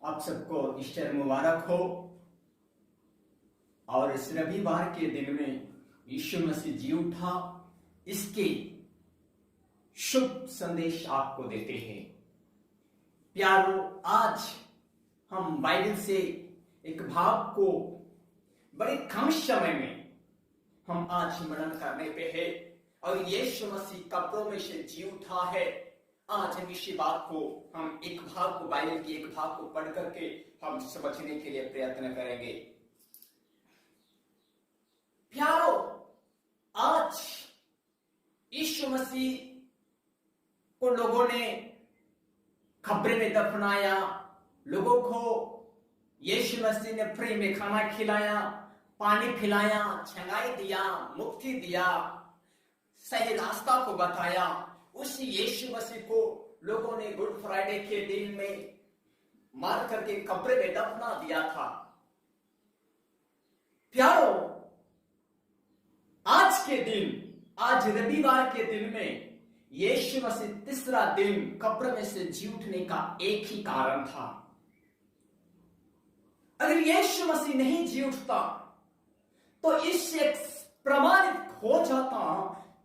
आप सबको ईस्टर मुबारक हो। और इस रविवार के दिन में यीशु मसीह जी उठा, इसके शुभ संदेश आपको देते हैं। प्यारो, आज हम बाइबल से एक भाग को बड़े कम समय में हम आज मनन करने पे है और यीशु मसीह कब्रों में से जी उठा है। आज हम इसी बात को, हम एक भाग को, बाइबल की एक भाग को पढ़ करके हम समझने के लिए प्रयत्न करेंगे। प्यारो, आज यीशु मसीह को लोगों ने कब्र में दफनाया, लोगों को यीशु मसीह ने फ्री में खाना खिलाया, पानी पिलाया, छंगाई दिया, मुक्ति दिया, सही रास्ता को बताया। उसी यीशु मसीह को लोगों ने गुड फ्राइडे के दिन में मार करके कब्र में दफना दिया था। प्यारो, आज के दिन, आज रविवार के दिन में यीशु मसीह तीसरा दिन कब्र में से जी उठने का एक ही कारण था। अगर यीशु मसीह नहीं जी उठता तो इससे प्रमाणित हो जाता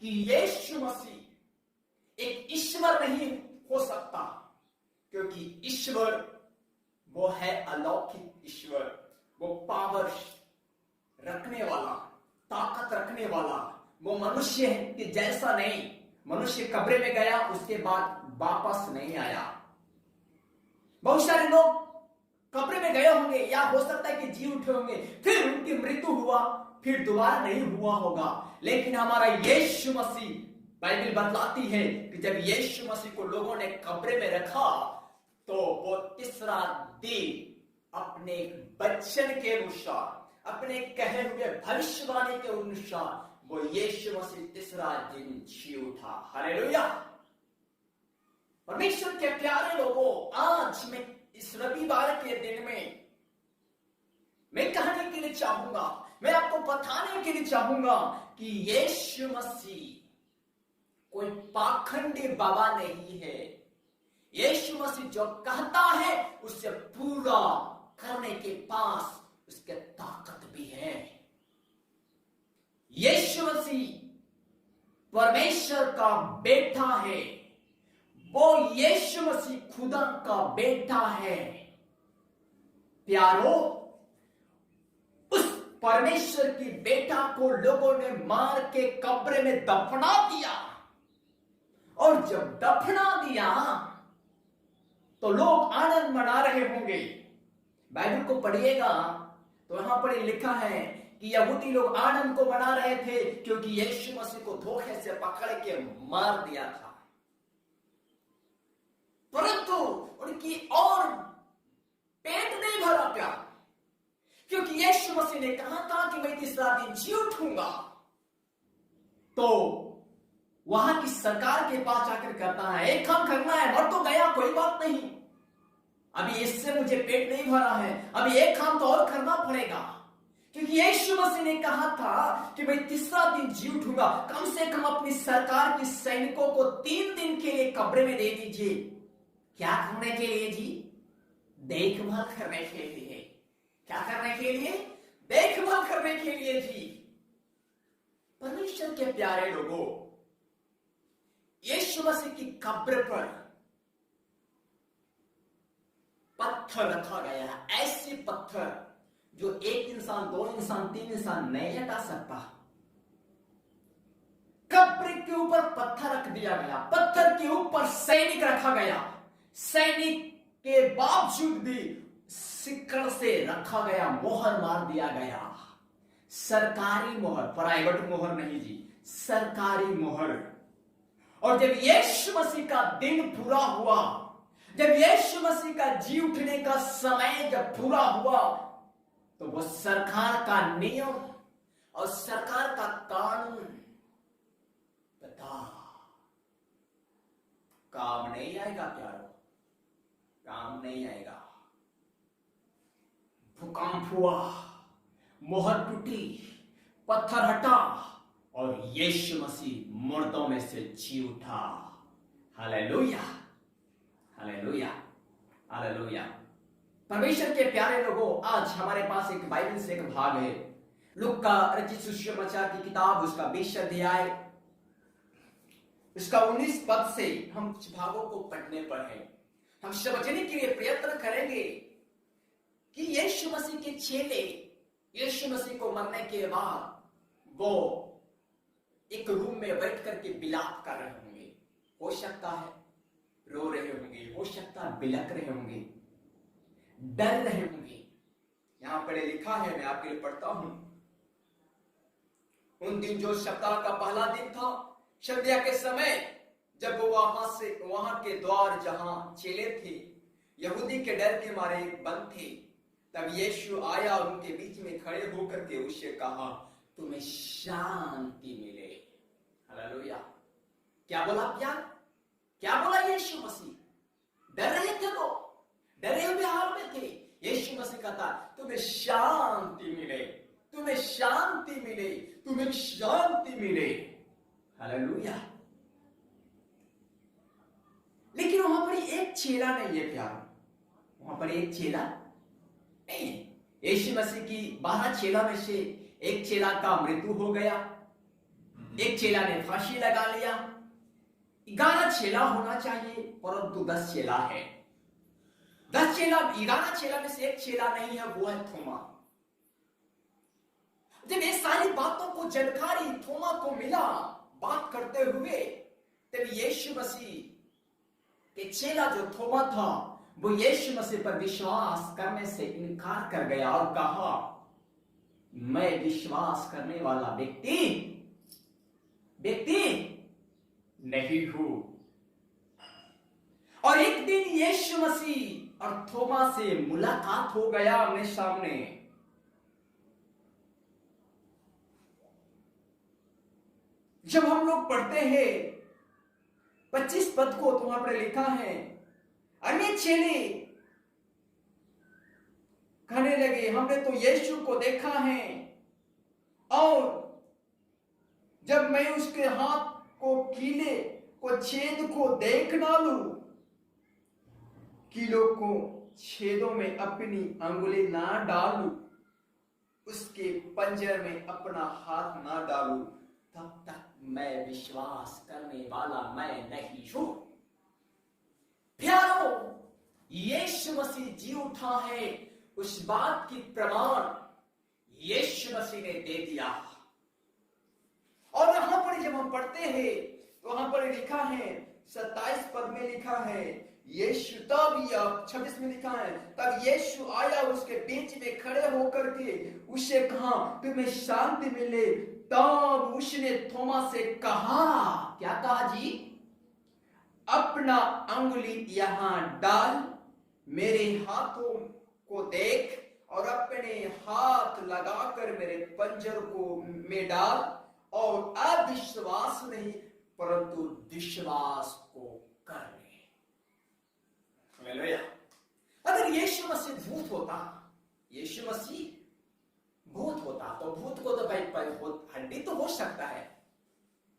कि यीशु मसीह एक ईश्वर नहीं हो सकता, क्योंकि ईश्वर वो है अलौकिक ईश्वर, वो पावर रखने वाला, ताकत रखने वाला। वो मनुष्य के जैसा नहीं। मनुष्य कब्र में गया, उसके बाद वापस नहीं आया। बहुत सारे लोग कब्र में गए होंगे, या हो सकता है कि जी उठे होंगे, फिर उनकी मृत्यु हुआ, फिर दोबारा नहीं हुआ होगा। लेकिन हमारा यीशु मसीह, बाइबल बतलाती है कि जब यीशु मसीह को लोगों ने कब्र में रखा तो वो तीसरा दिन अपने वचन के अनुसार, अपने कहे हुए भविष्यवाणी के अनुसार वो यीशु मसीह तीसरा दिन जी उठा। हालेलुया। परमेश्वर के प्यारे लोगों, आज मैं इस रविवार के दिन में मैं कहने के लिए चाहूंगा, मैं आपको बताने के लिए चाहूंगा कि यीशु मसीह कोई पाखंडी बाबा नहीं है। यीशु मसीह जो कहता है उससे पूरा करने के पास उसके ताकत भी है। यीशु मसीह परमेश्वर का बेटा है। वो यीशु मसीह खुदा का बेटा है। प्यारो, उस परमेश्वर की बेटा को लोगों ने मार के कब्र में दफना दिया, और जब दफना दिया तो लोग आनंद मना रहे होंगे। बाइबल को पढ़िएगा तो यहां पर लिखा है कि यहूदी लोग आनंद को मना रहे थे क्योंकि यीशु मसीह को धोखे से पकड़ के मार दिया था। परंतु उनकी और पेट नहीं भरा प्यार, क्योंकि यीशु मसीह ने कहा था कि मैं तीसरा दिन जी उठूंगा। तो वहां की सरकार के पास जाकर कहता है, एक काम करना है, मर तो गया, कोई बात नहीं, अभी इससे मुझे पेट नहीं भरा है, अभी एक काम तो और करना पड़ेगा, क्योंकि यीशु मसीह ने कहा था कि मैं तीसरा दिन जी उठूंगा। कम से कम अपनी सरकार के सैनिकों को 3 दिन के लिए कब्र में दे दीजिए। क्या करने के लिए जी? देखभाल करने के लिए। क्या करने के लिए? देखभाल करने के लिए जी। परमेश्वर के प्यारे लोगों, यीशु मसीह की कब्र पर पत्थर रखा गया, ऐसे पत्थर जो एक इंसान, 2 इंसान, 3 इंसान नहीं हटा सकता। कब्र के ऊपर पत्थर रख दिया गया, पत्थर के ऊपर सैनिक रखा गया, सैनिक के बावजूद भी सिक्कड़ से रखा गया, मोहर मार दिया गया। सरकारी मोहर, प्राइवेट मोहर नहीं जी, सरकारी मोहर। और जब यीशु मसीह का दिन पूरा हुआ, जब यीशु मसीह का जी उठने का समय जब पूरा हुआ, तो वो सरकार का नियम और सरकार का कानून बता काम नहीं आएगा। प्यारो, काम नहीं आएगा। भूकंप हुआ, मोहर टूटी, पत्थर हटा और यीशु मसीह मुर्दों में से जी उठा। Hallelujah, hallelujah, hallelujah. परमेश्वर के प्यारे लोगों, आज हमारे पास एक बाइबल से एक भाग है, लूका रचित सुसमाचार की किताब, उसका 20 अध्याय, उसका 19 पद से हम कुछ भागों को पढ़ने पर है। हम समझने के लिए प्रयत्न करेंगे कि यीशु मसीह के चेले यीशु मसीह को मरने के बाद वो एक रूम में बैठ करके विलाप कर रहे होंगे। हो सकता है रो रहे होंगे, हो सकता है बिलक रहे होंगे, डर रहे होंगे। यहां पर लिखा है, मैं आपके लिए पढ़ता हूं। उन दिन जो सप्ताह का पहला दिन था, संध्या के समय, जब वो वहां के द्वार जहां चेले थे यहूदी के डर के मारे बंद थे, तब यीशु आया और उनके बीच में खड़े होकर के उससे कहा, तुम्हें शांति मिले। हालेलुया। क्या बोला प्यार? क्या बोला यीशु मसीह? डर रहे थे वो, डरे हुए हाल में थे। यीशु मसीह कहता, तुम्हें शांति मिले, तुम्हें शांति मिले, तुम्हें शांति मिले। हालेलुया। लेकिन वहां पर एक चेला नहीं है प्यार, वहां पर एक चेला नहीं है। यीशु मसीह की 12 चेला में से एक चेला का मृत्यु हो गया, एक चेला ने फांसी लगा लिया। 11 चेला होना चाहिए, परंतु 10 चेला है। 10 चेला, 11 चेला में से एक चेला नहीं है, वो है थोमा। जब ये सारी बातों को जानकारी थोमा को मिला बात करते हुए, तब यीशु मसीह के चेला जो थोमा था, वो यीशु मसीह पर विश्वास करने से इनकार कर गया और कहा, मैं विश्वास करने वाला व्यक्ति नहीं हूं। और एक दिन यीशु मसीह और थोमा से मुलाकात हो गया आमने सामने। जब हम लोग पढ़ते हैं 25 पद को, तो वहां पर लिखा है, अन्य चेले कहने लगे, हमने तो यीशु को देखा है, और जब मैं उसके हाथ को कीले को छेद को देख ना लूं, कीलों को छेदों में अपनी अंगुली ना डालूं, उसके पंजर में अपना हाथ ना डालूं, तब तक मैं विश्वास करने वाला मैं नहीं हूं। प्यारो, यीशु मसीह जी उठा है, उस बात की प्रमाण यीशु मसीह ने दे दिया। और यहां पर जब हम पढ़ते हैं तो वहां पर लिखा है 27 पद में लिखा है, यीशु तब, या 26 में लिखा है, तब यीशु आया उसके बीच में खड़े होकर के उसे कहा, तुम्हें शांति मिले। तब उसने थोमा से कहा, क्या कहा जी? अपना अंगुली यहां डाल, मेरे हाथों को देख, और अपने हाथ लगाकर मेरे पंजर को में डाल, और अविश्वास नहीं परंतु विश्वास को कर ले। हालेलुया। अगर यीशु मसीह भूत होता, यीशु मसीह भूत होता, तो भूत को तो भाई हड्डी तो हो सकता है,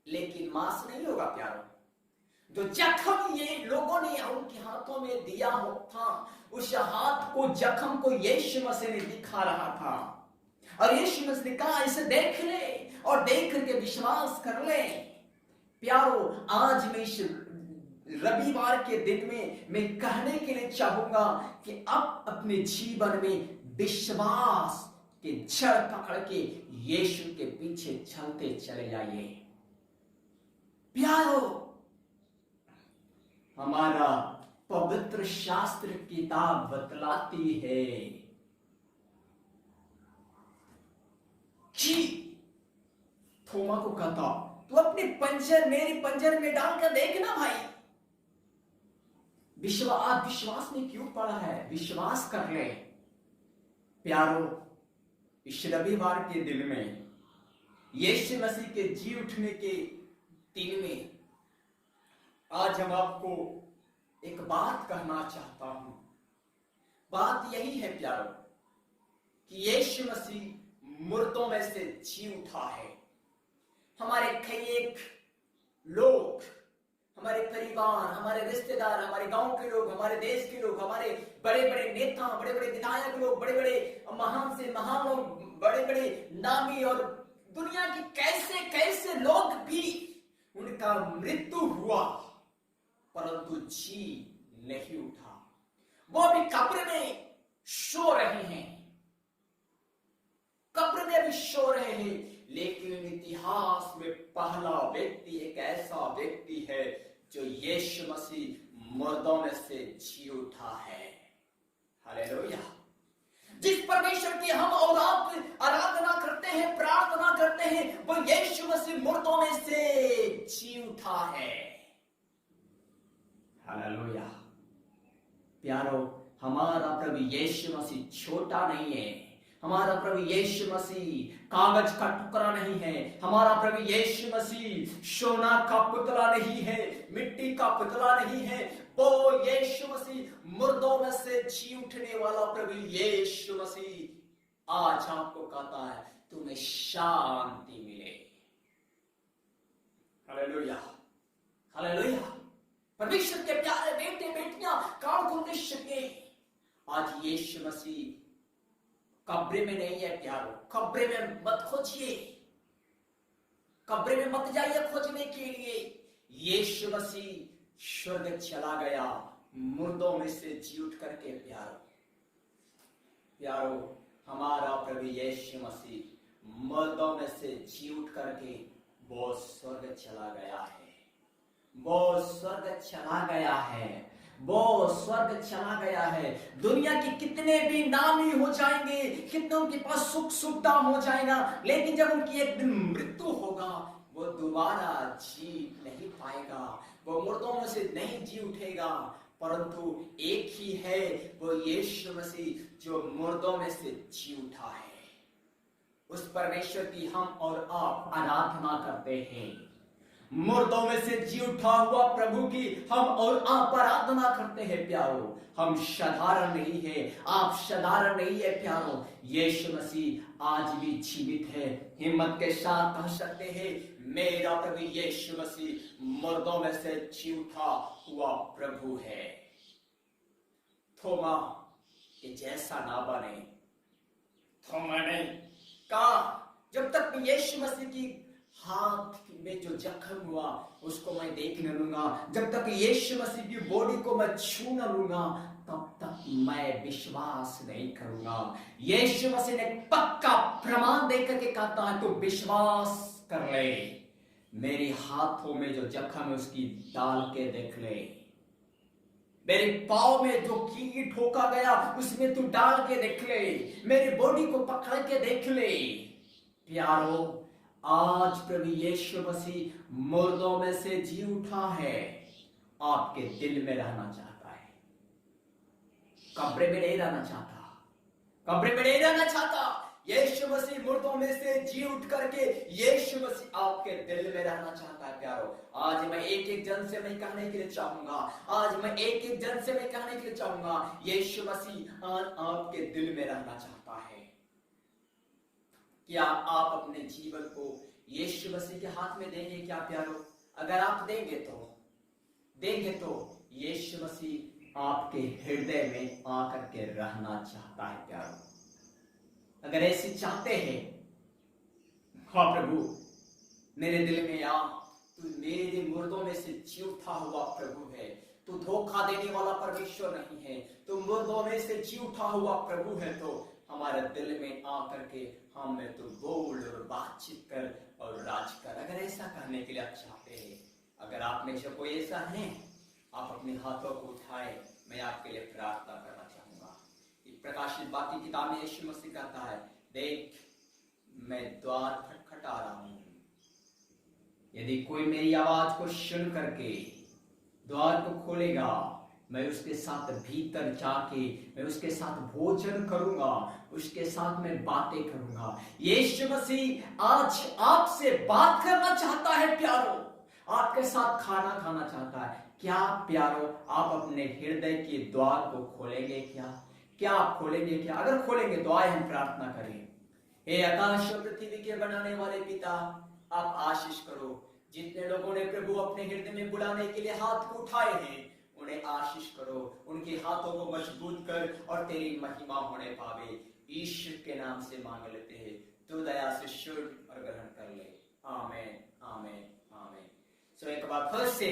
लेकिन मांस नहीं होगा प्यारो। जो जख्म ये लोगों ने उनके हाथों में दिया हो था, उस हाथ को, जख्म को यीशु मसीह ने दिखा रहा था, और यीशु मसीह ने कहा, इसे देख ले और देख करके विश्वास कर ले। प्यारो, आज मैं इस रविवार के दिन में मैं कहने के लिए चाहूंगा कि आप अपने जीवन में विश्वास के जड़ पकड़ के यीशु के पीछे चलते चले जाइए। प्यारो, हमारा पवित्र शास्त्र किताब बतलाती है कि थोमा को कहता, तू अपने पंजर मेरे पंजर में डालकर देखना भाई। विश्वास में क्यों पड़ा है? विश्वास कर ले। प्यारो, इस रविवार के दिन में, यीशु मसीह के जी उठने के दिन में, आज हम आपको एक बात कहना चाहता हूं। बात यही है प्यारो कि यीशु मसीह मुर्दों में से जी उठा है। हमारे कई एक लोग हमारे परिवार, हमारे रिश्तेदार, हमारे गांव के लोग, हमारे देश के लोग, हमारे बड़े बड़े नेता, बड़े बड़े विधायक लोग, बड़े बड़े महान से महान लोग, बड़े बड़े नामी और दुनिया के कैसे कैसे लोग भी उनका मृत्यु हुआ परंतु जी नहीं उठा। वो भी कब्र में सो रहे हैं, कब्र में भी सो रहे हैं, लेकिन इतिहास में पहला व्यक्ति एक ऐसा व्यक्ति है जो यीशु मसीह मुर्दों में से जी उठा है। हालेलुया। जिस परमेश्वर की हम और आप आराधना करते हैं, प्रार्थना करते हैं, वो यीशु मसीह मुर्दों में से जी उठा है। हालेलुया। प्यारो, हमारा प्रभु यीशु मसीह छोटा नहीं है, हमारा प्रभु यीशु मसीह कागज का टुकड़ा नहीं है, हमारा प्रभु यीशु मसीह सोना का पुतला नहीं है, मिट्टी का पुतला नहीं है। वो यीशु मसीह मुर्दों में से जी उठने वाला प्रभु यीशु मसीह आज आपको कहता है तुम्हें शांति मिले। Hallelujah, hallelujah. परमेश्वर के प्यारे बेटे बेटियां, कान खोल सके, आज यीशु मसीह कब्र में नहीं है प्यारो। कब्र में मत खोजिए, कब्र में मत जाइए खोजने के लिए। यीशु मसीह स्वर्ग चला गया मुर्दों में से जी उठ करके। प्यारो प्यारो, हमारा प्रभु यीशु मसीह मुर्दों में से जी उठ करके वो स्वर्ग चला गया है, वो स्वर्ग चला गया है, वो स्वर्ग चला गया है। दुनिया के कितने भी नामी हो जाएंगे, कितने उनके पास सुख सुविधा हो जाएगा, लेकिन जब उनकी एक दिन मृत्यु होगा वो दोबारा जी नहीं पाएगा, वो मुर्दों में से नहीं जी उठेगा। परंतु एक ही है, वो यीशु मसीह जो मुर्दों में से जी उठा है। उस परमेश्वर की हम और आप आराधना करते हैं। मुर्दों में से जी उठा हुआ प्रभु की हम और आप आराधना करते हैं। प्यारो, हम साधारण नहीं है, आप साधारण नहीं है प्यारो। यीशु मसीह आज भी जीवित है। हिम्मत के साथ कह सकते हैं, मेरा प्रभु यीशु मसीह मुर्दों में से जी उठा हुआ प्रभु है। थोमा के जैसा ना बने। थोमा ने कहा, जब तक यीशु मसीह की हाथ में जो जख्म हुआ उसको मैं देख न लूंगा, जब तक यीशु मसीह की बॉडी को मैं छू न लूंगा, तब तक मैं विश्वास नहीं करूंगा। यीशु मसीह ने पक्का प्रमाण देकर के कहता है, तू विश्वास कर ले, मेरे हाथों में जो जख्म है उसकी डाल के देख ले, मेरे पाँव में जो कील ठोका गया उसमें तू डाल के देख ले, मेरी बॉडी को पकड़ के देख ले। प्यारो, आज प्रभु यीशु मसीह मुर्दों में से जी उठा है, आपके दिल में रहना चाहता है, कब्र में नहीं रहना चाहता, कब्र में नहीं रहना चाहता। यीशु मसीह मुर्दों में से जी उठ करके यीशु मसीह आपके दिल में रहना चाहता है। प्यारो, आज मैं एक एक जन से मैं कहने के लिए चाहूंगा, आज मैं एक एक जन से मैं कहने के लिए चाहूंगा, यीशु मसीह आज आपके दिल में रहना चाहता है। क्या आप अपने जीवन को यीशु मसीह के हाथ में देंगे क्या प्यारो? अगर आप देंगे तो यीशु मसीह आपके हृदय में आकर के रहना चाहता है। प्यारो, अगर ऐसे चाहते हैं, हाँ प्रभु मेरे दिल में आ, तू मेरे मुर्दों में से जी उठा हुआ प्रभु है, तू धोखा देने वाला परमेश्वर नहीं है, तू मुर्दों में से जी उठा हुआ प्रभु है, तो हमारे दिल में आकर के हमें तो बोल और बातचीत कर और राज कर। अगर ऐसा करने के लिए आप चाहते हैं, अगर आप में से कोई ऐसा है, आप अपने हाथों को उठाए, मैं आपके लिए प्रार्थना करना चाहूंगा। प्रकाशित बाकी किताब में यीशु मसीह कहता है, देख मैं द्वार खटखटा रहा हूं, यदि कोई मेरी आवाज को सुन करके द्वार को खोलेगा, मैं उसके साथ भीतर जाके मैं उसके साथ भोजन करूंगा, उसके साथ मैं बातें करूंगा। यीशु मसीह आज आपसे बात करना चाहता है प्यारो, आपके साथ खाना खाना चाहता है। क्या प्यारो आप अपने हृदय के द्वार को खोलेंगे क्या आप खोलेंगे क्या? अगर खोलेंगे तो आए हम प्रार्थना करें। हे आकाश और पृथ्वी के बनाने वाले पिता, आप आशीष करो, जितने लोगों ने प्रभु अपने हृदय में बुलाने के लिए हाथ को उठाए हैं, उन्हें आशीष करो, उनके हाथों को मजबूत कर और तेरी महिमा होने पावे। ईश्वर के नाम से मांग लेते हैं, तू दया से सुन और ग्रहण कर ले। आमेन, आमेन, आमेन। सो एक बार फिर से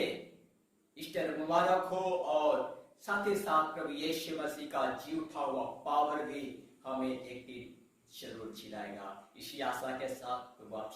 ईस्टर मुबारक हो, और साथ ही साथ प्रभु यीशु मसीह का जी उठा हुआ पावर भी हमें एक दिन जरूर छिलाएगा। इसी आशा के साथ प्रभु आप